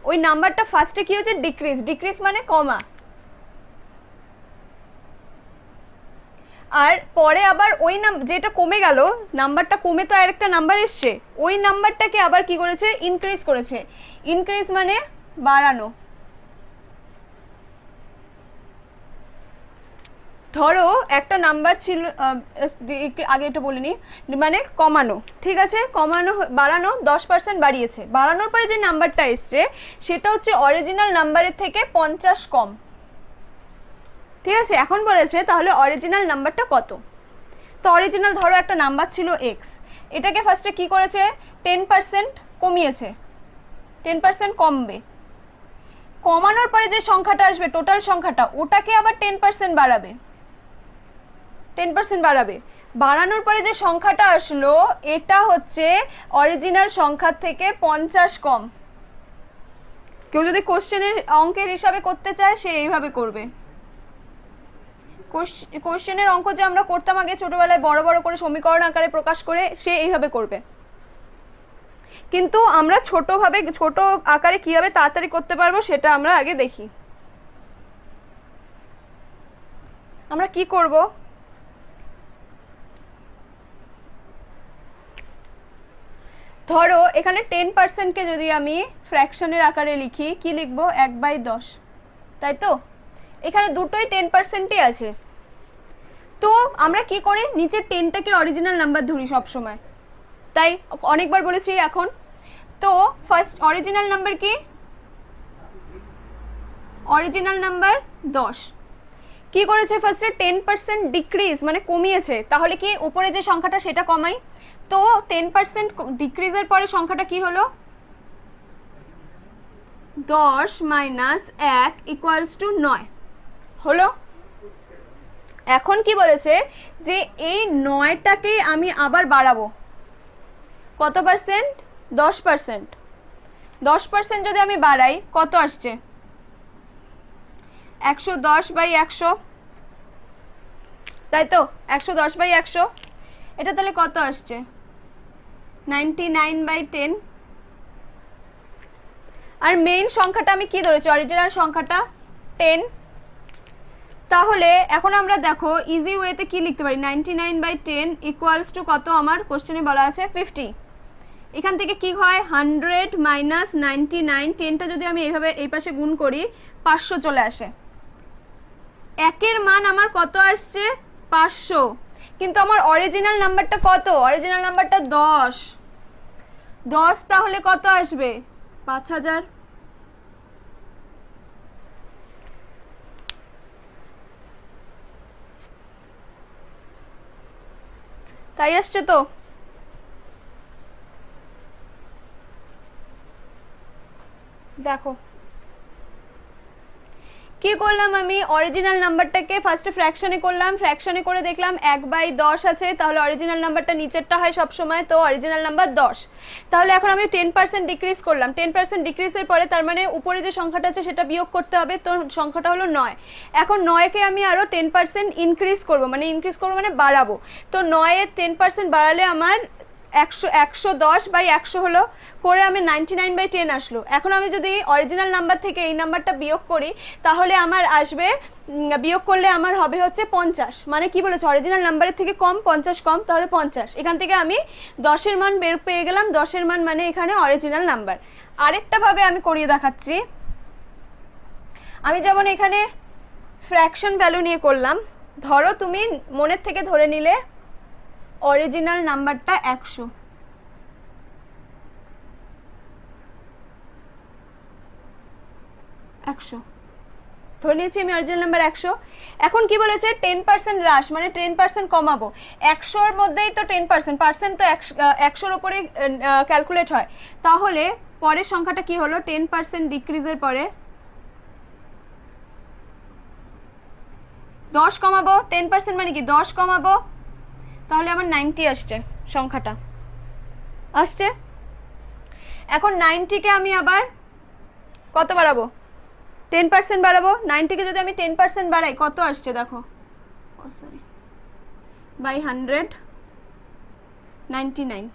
ওই নাম্বারটা ফার্স্টে কি হচ্ছে ডিক্রিজ, ডিক্রিজ মানে কমা, আর পরে আবার ওই যেটা কমে গেল নাম্বারটা, কমে তো আরেকটা নাম্বার এসছে, ওই নাম্বারটাকে আবার কি করেছে ইনক্রিজ করেছে। ইনক্রিজ মানে বাড়ানো। ধরো একটা নাম্বার ছিল, আগে এটা বলিনি, মানে কমানো, ঠিক আছে, কমানো বাড়ানো 10% বাড়িয়েছে, বাড়ানোর পরে যে নাম্বারটা এসছে সেটা হচ্ছে অরিজিনাল নাম্বারের থেকে 50 কম, ঠিক আছে। এখন বলেছে তাহলে অরিজিনাল নাম্বারটা কত। তো অরিজিনাল ধরো একটা নাম্বার ছিল এক্স, এটাকে ফার্স্টে কি করেছে 10% কমিয়েছে, 10% কমবে, কমানোর পরে যে সংখ্যাটা আসবে টোটাল সংখ্যাটা ওটাকে আবার 10% বাড়াবে, 10% বাড়াবে, বাড়ানোর পরে যে সংখ্যাটা আসলো এটা হচ্ছে অরিজিনাল সংখ্যার থেকে 50 কম। কেউ যদি কোশ্চেনের অঙ্কের হিসাবে করতে চায় সে এইভাবে করবে। কোশ্চেনের অঙ্ক যে আমরা করতাম আগে ছোটবেলায় বড় বড় করে সমীকরণ আকারে প্রকাশ করে, সে এইভাবে করবে। কিন্তু আমরা ছোট আকারে কিভাবে তাড়াতাড়ি করতে পারবো সেটা আমরা আগে দেখি। আমরা কি করব, ধরো এখানে 10% কে যদি আমি ফ্র্যাকশনের আকারে লিখি, কি লিখবো 1/10, তাই তো, এখানে দুটোই 10%ই আছে। তো আমরা কি করি নিচের 10টাকে অরিজিনাল নাম্বার ধরি সব সময়, তাই অনেকবার বলেছি এখন। তো ফার্স্ট অরিজিনাল নাম্বার কি, অরিজিনাল নাম্বার 10। কি করেছে ফার্স্টে 10% ডিক্রিজ মানে কমিয়েছে, তাহলে কি উপরে যে সংখ্যাটা সেটা কমাই। তো 10% ডিক্রিজের পরে সংখ্যাটা কি হলো 10 - 1 = 9 হলো। এখন কি বলেছে যে এই 9টাকে আমি আবার বাড়াবো কত পার্সেন্ট, 10%। 10% যদি আমি বাড়াই কত আসছে 110/100, তাই তো 110/100, এটা তাহলে কত আসছে 99/10। আর মেইন সংখ্যাটা আমি কি ধরেছি অরিজিনাল সংখ্যাটা 10। তাহলে এখন আমরা দেখো ইজি ওয়েতে কি লিখতে পারি 99/10 = কত, আমার কোশ্চেনে বলা আছে 50। এখান থেকে কি হয় 100 - 99, 10টা যদি আমি এইভাবে এই পাশে গুণ করি 500 চলে আসে। একের মান আমার কত আসছে 500, কিন্তু আমার অরিজিনাল নাম্বারটা কত, অরিজিনাল নাম্বারটা 10, তাহলে কত আসবে 5000। তাই আসছে তো। দেখো কি করলাম আমি অরিজিনাল নাম্বারটাকে ফার্স্টে ফ্র্যাকশনে করলাম, ফ্র্যাকশনে করে দেখলাম 1/10 আছে, তাহলে অরিজিনাল নাম্বারটা নিচেরটা হয় সব সময়, তো অরিজিনাল নাম্বার 10। তাহলে এখন আমি 10% ডিক্রিজ করলাম, 10% ডিক্রিজের পরে তার মানে উপরে যে সংখ্যাটা আছে সেটা বিয়োগ করতে হবে, তো সংখ্যাটা হলো 9। এখন 9কে আমি আরও 10% ইনক্রিজ করবো, মানে বাড়াবো। তো 9-এর 10% বাড়ালে আমার 110/100 হলো, করে আমি 99/10 আসলো। এখন আমি যদি অরিজিনাল নাম্বার থেকে এই নাম্বারটা বিয়োগ করি তাহলে আমার আসবে, বিয়োগ করলে আমার হবে হচ্ছে 50, মানে কি বলেছে অরিজিনাল নাম্বারের থেকে কম 50 কম, তাহলে 50। এখান থেকে আমি 10-এর মান বের পেয়ে গেলাম, 10-এর মান মানে এখানে অরিজিনাল নাম্বার। আরেকটা ভাবে আমি করিয়ে দেখাচ্ছি, আমি যেমন এখানে ফ্র্যাকশন ভ্যালু নিয়ে করলাম, ধরো তুমি মনের থেকে ধরে নিলে অরিজিনাল নাম্বারটা 100, ধরে নিয়েছি আমি অরিজিনাল নাম্বার 100। এখন কি বলেছে 10% হ্রাস, মানে 10% কমাবো। 100-র মধ্যেই তো 10%, পার্সেন্ট তো 100-র উপরে ক্যালকুলেট হয়, তাহলে পরের সংখ্যাটা কি হলো 10% ডিক্রিজের পরে 10 কমাবো, 10% মানে কি 10 কমাবো, তাহলে আমার 90 আসছে, সংখ্যাটা আসছে। এখন 90 কে আমি আবার কত বাড়াবো, 10% বাড়াবো। 90 কে যদি আমি 10% বাড়াই কত আসছে দেখো, ও সরি, বাই 100, 99।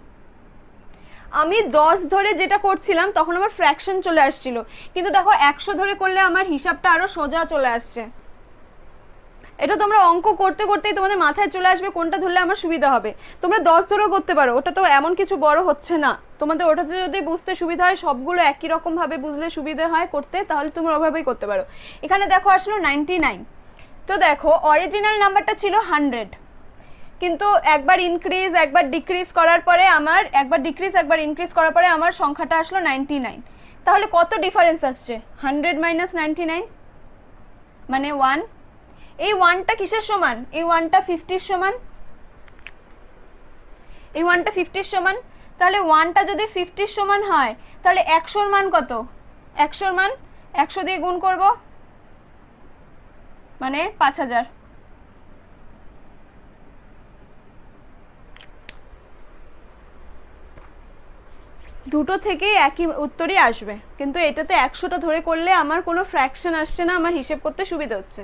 আমি 10 ধরে যেটা করছিলাম তখন আমার ফ্র্যাকশন চলে আসছিল, কিন্তু দেখো 100 ধরে করলে আমার হিসাবটা আরো সোজা চলে আসছে। এটা তোমরা অঙ্ক করতে করতেই তোমাদের মাথায় চলে আসবে কোনটা ধরলে আমার সুবিধা হবে। তোমরা 10 ধরেও করতে পারো, ওটা তো এমন কিছু বড় হচ্ছে না। তোমাদের ওটাতে যদি বুঝতে সুবিধা হয়, সবগুলো একই রকম ভাবে বুঝলে সুবিধা হয় করতে, তাহলে তোমরা ওভাবেই করতে পারো। এখানে দেখো আসলো 99। তো দেখো অরিজিনাল নাম্বারটা ছিল 100, কিন্তু একবার ইনক্রিজ একবার ডিক্রিজ করার পরে আমার, একবার ডিক্রিজ একবার ইনক্রিজ করার পরে আমার সংখ্যাটা আসলো 99। তাহলে কত ডিফারেন্স আসছে, 100 মাইনাস 99 মানে 1। এই 1টা কিসের সমান, এই 1টা 50 সমান, এই 1টা 50 সমান। তাহলে 1টা যদি 50 সমান হয় তাহলে 100 মান কত, 100 মান 100 দিয়ে গুণ করব মানে 5000। দুটো থেকেই একই উত্তরই আসবে, কিন্তু এটাতে 100টা ধরে করলে আমার কোনো ফ্র্যাকশন আসছে না, আমার হিসেব করতে সুবিধা হচ্ছে।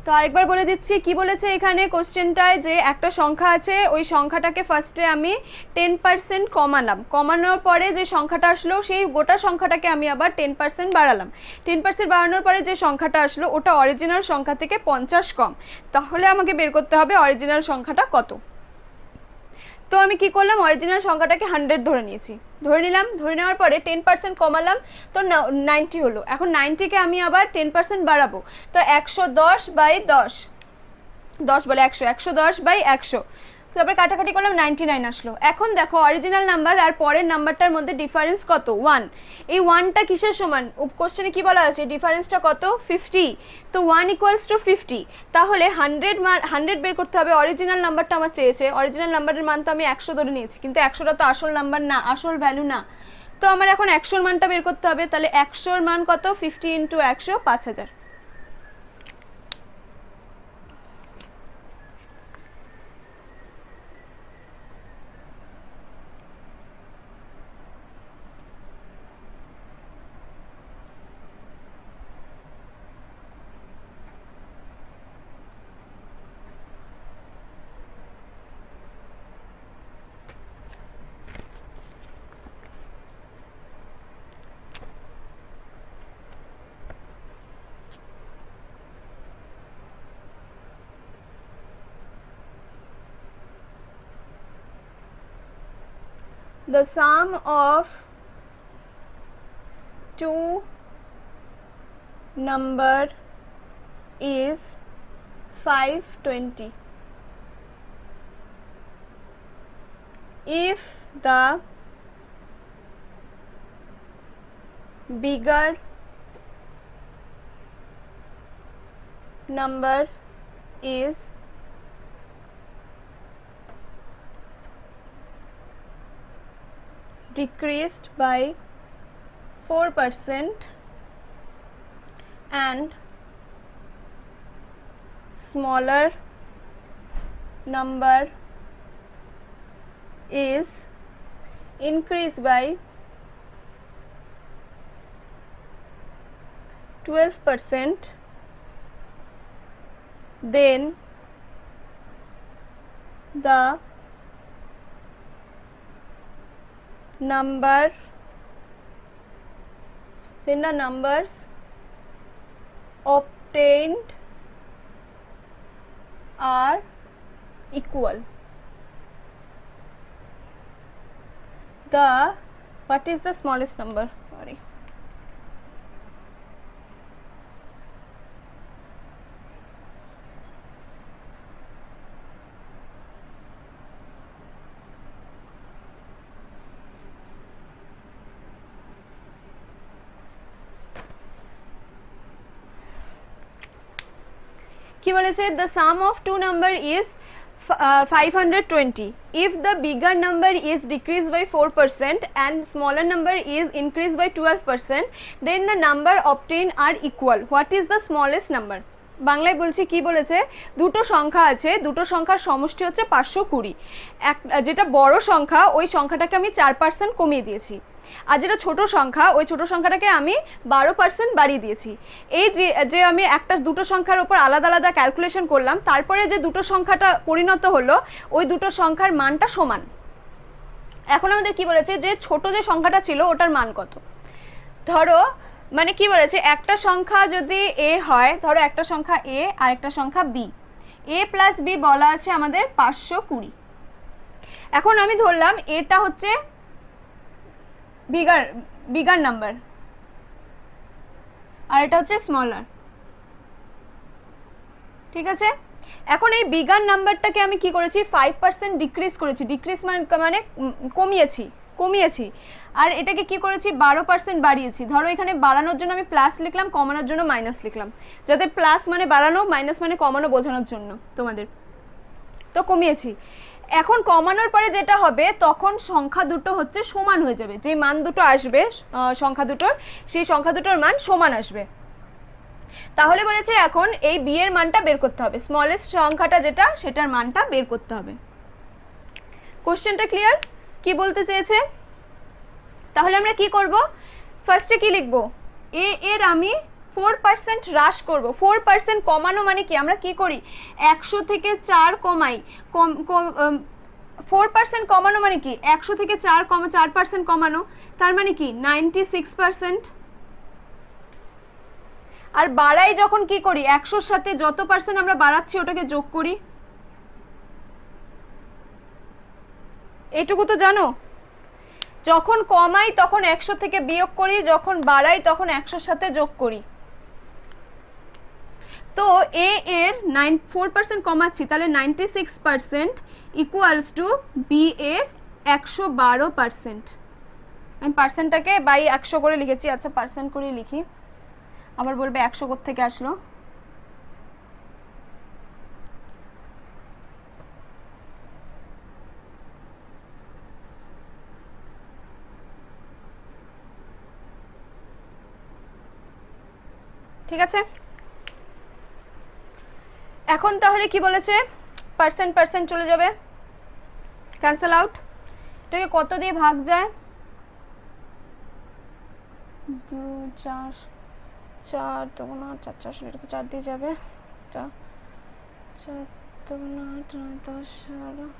তো আরেকবার বলে দিচ্ছি কি বলেছে এখানে কোশ্চেনটায়, যে একটা সংখ্যা আছে, ওই সংখ্যাটাকে ফার্স্টে আমি 10% কমালাম, কমানোর পরে যে সংখ্যাটা আসলো সেই গোটা সংখ্যাটাকে আমি আবার 10% বাড়ালাম। 10% বাড়ানোর পরে যে সংখ্যাটা আসলো ওটা অরিজিনাল সংখ্যা থেকে 50 কম, তাহলে আমাকে বের করতে হবে অরিজিনাল সংখ্যাটা কত। তো আমি কি করলাম, অরিজিনাল সংখ্যাটাকে 100 ধরে নিয়েছি, ধরে নিলাম, ধরে নেওয়ার পরে 10% কমালাম তো 90 হলো। এখন 90কে আমি আবার 10% বাড়াবো, তো 110 বাই 10, 10 বলে 100, 110 বাই 100, তারপরে কাটাকাটি করলাম 99 আসলো। এখন দেখো অরিজিনাল নাম্বার আর পরের নাম্বারটার মধ্যে ডিফারেন্স কত, 1। এই 1টা কিসের সমান, কোশ্চেনে কি বলা আছে, ডিফারেন্সটা কত, 50। তো 1 ইকুয়ালস টু 50, তাহলে 100 বের করতে হবে। অরিজিনাল নাম্বারটা আমার চেয়েছে, অরিজিনাল নাম্বারের মান তো আমি 100 ধরে নিয়েছি, কিন্তু 100টা তো আসল নাম্বার না, আসল ভ্যালু না। তো আমার এখন 100 মানটা বের করতে হবে, তাহলে 100 মান কত, 50 into 100, 5000। The sum of two number is 520 if the bigger number is decreased by 4% and smaller number is increased by 12%, then the numbers obtained are equal. What is the smallest number? Sorry. কি বলেছে, the sum of two number is 520 if the bigger number is decreased by 4% and smaller number is increased by 12%, then the number obtained are equal. What is the smallest number? বাংলায় বলছি, কি বলেছে, দুটো সংখ্যা আছে, দুটো সংখ্যার সমষ্টি হচ্ছে 520, যেটা বড় সংখ্যা ওই সংখ্যাটাকে আমি 4% কমিয়ে দিয়েছি, আর যেটা ছোট সংখ্যা ওই ছোট সংখ্যাটাকে আমি 12% বাড়িয়ে দিয়েছি। এই যে আমি একটা দুটো সংখ্যার উপর আলাদা আলাদা ক্যালকুলেশন করলাম, তারপরে যে দুটো সংখ্যাটা পরিণত হলো ওই দুটো সংখ্যার মানটা সমান। এখন আমাদের কি বলেছে, যে ছোট যে সংখ্যাটা ছিল ওটার মান কত। ধরো মানে কি বলেছে, একটা সংখ্যা যদি এ হয়, ধরো একটা সংখ্যা এ আর একটা সংখ্যা বি, এ প্লাস বি বলা আছে আমাদের 520। এখন আমি ধরলাম এটা হচ্ছে বিগার নাম্বার আর এটা হচ্ছে স্মলার, ঠিক আছে। এখন এই বিগার নাম্বারটাকে আমি কি করেছি, 5% ডিক্রিজ করেছি, ডিক্রিজ মানে কমিয়েছি, আর এটাকে কি করেছি 12% বাড়িয়েছি। ধরো এখানে বাড়ানোর জন্য আমি প্লাস লিখলাম, কমানোর জন্য মাইনাস লিখলাম, যাতে প্লাস মানে বাড়ানো, মাইনাস মানে কমানো বোঝানোর জন্য তোমাদের, তো কমিয়েছি। এখন কমানোর পরে যেটা হবে, তখন সংখ্যা দুটো হচ্ছে সমান হয়ে যাবে, যে মান দুটো আসবে সংখ্যা দুটোর, সেই সংখ্যা দুটোর মান সমান আসবে। তাহলে বলেছে এখন এই বি এর মানটা বের করতে হবে, স্মলেস্ট সংখ্যাটা যেটা সেটার মানটা বের করতে হবে। কোশ্চেনটা ক্লিয়ার, কি বলতে চেয়েছে? তাহলে আমরা কি করব, ফার্স্টে কি লিখব, এ এর আমি 4% হ্রাস করব। 4% কমানো মানে কি, আমরা কি করি 100 থেকে 4 কমাই, 4% কমানো মানে কি 100 থেকে 4% কমানো, তার মানে কি 96%। আর বাড়াই যখন কি করি, 100-র সাথে যত পার্সেন্ট আমরা বাড়াচ্ছি ওটাকে যোগ করি, এটুকু তো জানো। যখন কমাই তখন 100 থেকে বিয়োগ করি, যখন বাড়াই তখন 100-র সাথে যোগ করি। তো এ এর 4% কমাচ্ছি, তাহলে 96% ইকুয়ালস টু বি এর 112%। আমি পার্সেন্টটাকে বাই 100 করে লিখেছি, আচ্ছা পার্সেন্ট করে লিখি, আবার বলবে 100 কোত্থেকে আসলো। ঠিক আছে, এখন তাহলে কি বলেছে, পার্সেন্ট চলে যাবে, ক্যান্সেল আউট। এটাকে কত দিয়ে ভাগ যায়, 2 4 4 2 8 4 4, এটা তো 4 দিয়ে যাবে, এটা 4 2 8 9 10 11,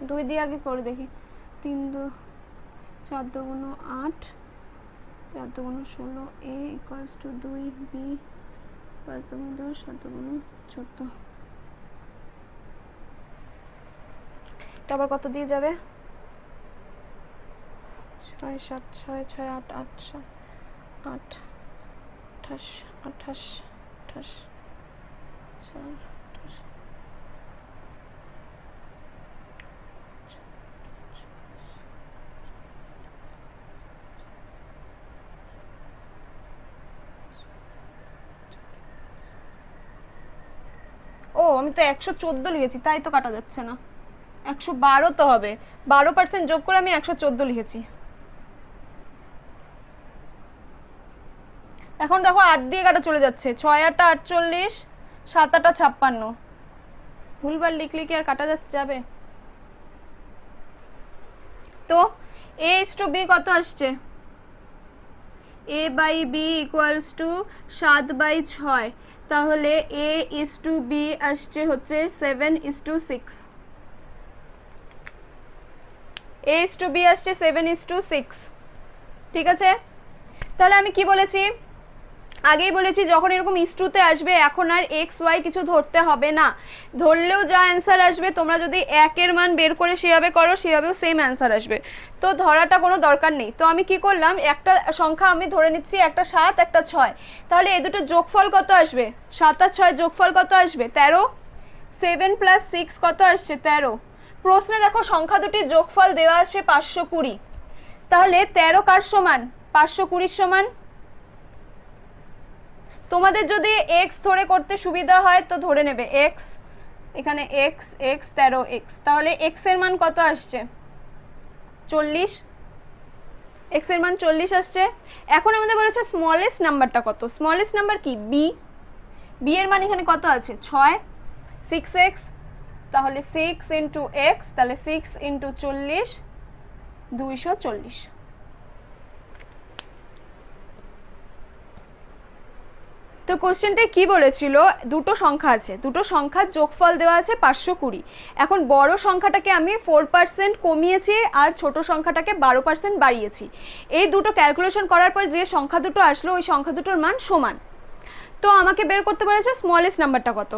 2 দিয়ে আগে করে দেখি, 3 2 4 2 8 4 2 16, a ইকুয়ালস টু 2, b 5 2 10 7 2 14। এটা আবার কত দিয়ে যাবে, 6 7 6 6 8 8 8 28 28 28 4 28। ও আমি তো 114 লিখেছি, তাই তো কাটা যাচ্ছে না, 112 তো হবে, 12% যোগ করে আমি 114 লিখেছি। এখন দেখো 8 দিয়ে কাটা চলে যাচ্ছে, 6 8 48, 7 8 56, ভুলবার লিখলে কি আর কাটা যাবে? তো a is to b কত আসছে, a by b equals to 7/6, তাহলে a is to b আসছে হচ্ছে 7:6, a is to b আসছে 7:6, ঠিক আছে। তাহলে আমি কি বলেছি, আগেই বলেছি যখন এরকম ইস্টুতে আসবে এখন আর এক্স ওয়াই কিছু ধরতে হবে না, ধরলেও যা অ্যান্সার আসবে তোমরা যদি 1 এর মান বের করে সেভাবে করো সেভাবেও সেম অ্যান্সার আসবে, তো ধরাটা কোনো দরকার নেই। তো আমি কি করলাম, একটা সংখ্যা আমি ধরে নিচ্ছি, একটা 7 একটা 6, তাহলে এই দুটো যোগফল কত আসবে, 7 আর 6 যোগফল কত আসবে 13, 7 + 6 কত আসছে 13। প্রশ্নে দেখো সংখ্যা দুটির যোগফল দেওয়া আছে 520, তাহলে 13 কার সমান, 520 সমান। তোমাদের যদি x ধরে করতে সুবিধা হয় তো ধরে নেবে x, এখানে x 13x, তাহলে x এর মান কত আসছে 40, x এর মান 40 আসছে। এখন আমাদের বলেছে স্মলেস্ট নাম্বারটা কত, স্মলেস্ট নাম্বার কি b, বি এর মান এখানে কত আছে 6, 6x, তাহলে 6 ইন্টু এক্স, তাহলে 6 ইন্টু 40, 240। তো কোশ্চেনটা কি বলেছিল, দুটো সংখ্যা আছে, দুটো সংখ্যার যোগফল দেওয়া আছে 520। এখন বড় সংখ্যাটাকে আমি 4% কমিয়েছি আর ছোট সংখ্যাটাকে 12% বাড়িয়েছি। এই দুটো ক্যালকুলেশন করার পর যে সংখ্যা দুটো আসলো ওই সংখ্যা দুটোর মান সমান। তো আমাকে বের করতে বলেছে স্মলেস্ট নাম্বারটা কত।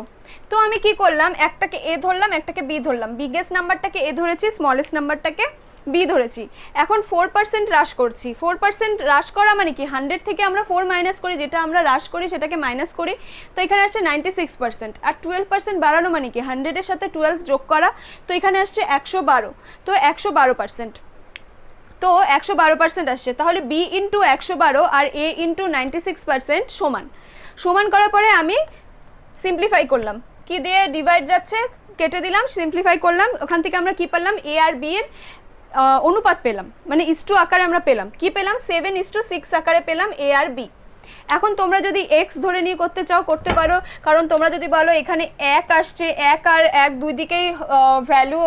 তো আমি কি করলাম, একটাকে এ ধরলাম, একটাকে বি ধরলাম। বিগেস্ট নাম্বারটাকে এ ধরেছি, স্মলেস্ট নাম্বারটাকে বি ধরেছি। এখন 4% হ্রাস করছি। 4% হ্রাস করা মানে কি, 100 থেকে আমরা 4 মাইনাস করি, যেটা আমরা হ্রাস করি সেটাকে মাইনাস করি। তো এখানে আসছে 96%। আর 12% বাড়ানো মানে কি, 100-এর সাথে 12 যোগ করা। তো এখানে আসছে 112। তো 112%। তো 112% আসছে। তাহলে বি ইন্টু 112 আর এ ইন্টু 96% সমান। সমান করার পরে আমি সিম্পলিফাই করলাম, কি দিয়ে ডিভাইড যাচ্ছে কেটে দিলাম, সিম্পলিফাই করলাম। ওখান থেকে আমরা কি পেলাম, এ আর বি এর অনুপাত পেলাম, মানে ইস্টু আকারে আমরা পেলাম। কি পেলাম, 7:6 আকারে পেলাম এ আর বি। এখন তোমরা যদি এক্স ধরে নিয়ে করতে চাও করতে পারো, কারণ তোমরা যদি বলো এখানে 1 আসছে, 1 আর 1 দুই দিকেই ভ্যালু,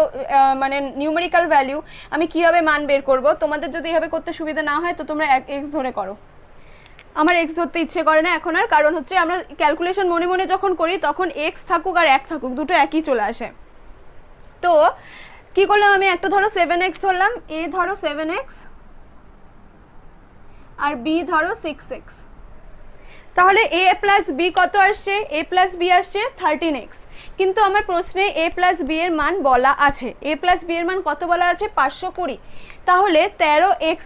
মানে নিউমেরিক্যাল ভ্যালু, আমি কীভাবে মান বের করব। তোমাদের যদি এভাবে করতে সুবিধা না হয় তো তোমরা এক্স ধরে করো। আমার এক্স ধরতে ইচ্ছে করে না এখন আর, কারণ হচ্ছে আমরা ক্যালকুলেশন মনে মনে যখন করি তখন এক্স থাকুক আর 1 থাকুক দুটো একই চলে আসে। তো কি করলাম আমি, একটা ধরো 7x ধরলাম, এ ধরো 7x আর বি ধরো 6x। তাহলে a প্লাস বি কত আসছে, a প্লাস বি আসছে 13x। কিন্তু আমার প্রশ্নে a প্লাস বি এর মান বলা আছে, a প্লাস বি এর মান কত বলা আছে, 520। তাহলে 13x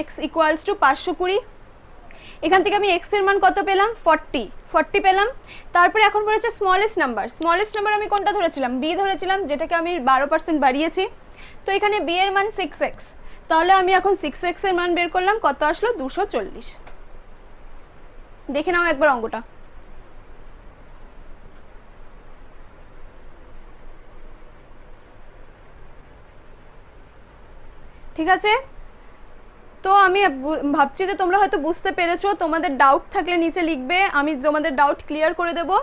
x ইকুয়ালস টু 520। এখান থেকে আমি x এর মান কত পেলাম, 40 পেলাম। তারপরে এখন পড়েছে স্মলেস্ট নাম্বার। স্মলেস্ট নাম্বার আমি কোনটা ধরেছিলাম, বি ধরেছিলাম, যেটাকে আমি 12% বাড়িয়েছি। তো এখানে বি এর মান 6x। তাহলে আমি এখন 6x এর মান বের করলাম, কত আসলো, 240। দেখে নাও একবার অঙ্কটা। ঠিক আছে, তো আমি ভাবছি যে তোমরা হয়তো বুঝতে পেরেছো। তোমাদের ডাউট থাকলে নিচে লিখবে, আমি তোমাদের ডাউট ক্লিয়ার করে দেবো।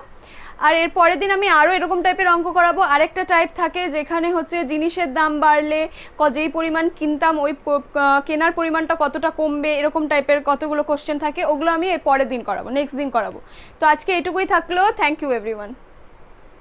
আর এর পরের দিন আমি আরও এরকম টাইপের অঙ্ক করাবো। আরেকটা টাইপ থাকে যেখানে হচ্ছে জিনিসের দাম বাড়লে যেই পরিমাণ কিনতাম ওই কেনার পরিমাণটা কতটা কমবে, এরকম টাইপের কতগুলো কোশ্চেন থাকে, ওগুলো আমি এর পরের দিন করাবো, নেক্সট দিন করাবো। তো আজকে এটুকুই থাকলো। Thank you everyone.